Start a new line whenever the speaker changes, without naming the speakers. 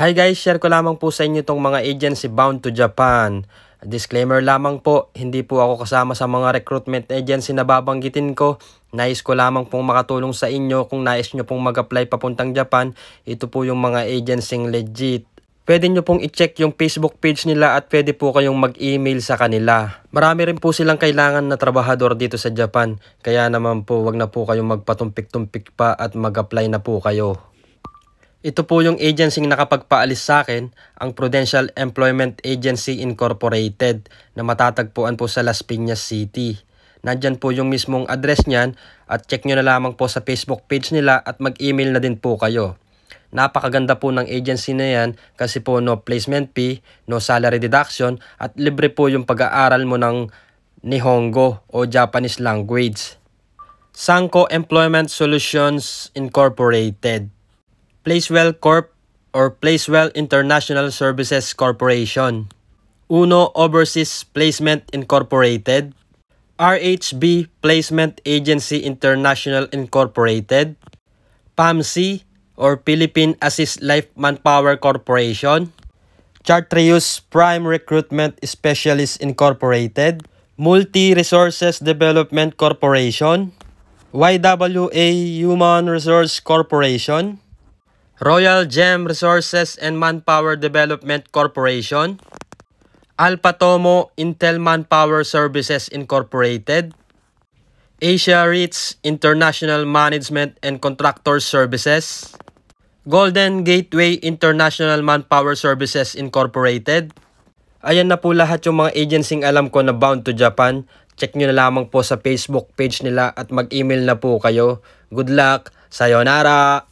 Hi guys, share ko lamang po sa inyo itong mga agency bound to Japan. Disclaimer lamang po, hindi po ako kasama sa mga recruitment agency na babanggitin ko. Nais ko lamang pong makatulong sa inyo kung nais nyo pong mag-apply papuntang Japan. Ito po yung mga agency legit. Pwede nyo pong i-check yung Facebook page nila at pwede po kayong mag-email sa kanila. Marami rin po silang kailangan na trabahador dito sa Japan. Kaya naman po, wag na po kayong magpatumpik-tumpik pa at mag-apply na po kayo. Ito po yung agency nakapagpaalis sa akin, ang Prudential Employment Agency Incorporated na matatagpuan po sa Las Piñas City. Nandyan po yung mismong address niyan at check nyo na lamang po sa Facebook page nila at mag-email na din po kayo. Napakaganda po ng agency na yan kasi po no placement fee, no salary deduction at libre po yung pag-aaral mo ng Nihongo o Japanese language. Sanko Employment Solutions Incorporated, Placewell Corp or Placewell International Services Corporation, Uno Overseas Placement Incorporated, RHB Placement Agency International Incorporated, PAMC or Philippine Assist Life Manpower Corporation, Chartreuse Prime Recruitment Specialist Incorporated, Multi Resources Development Corporation, YWA Human Resource Corporation, Royal Gem Resources and Manpower Development Corporation, Alpha Tomo Intel Manpower Services Incorporated, Asia Reach International Management and Contractor Services, Golden Gateway International Manpower Services Incorporated. Ayan na po lahat yung mga agency alam ko na bound to Japan. Check nyo na lamang po sa Facebook page nila at mag-email na po kayo. Good luck! Sayonara!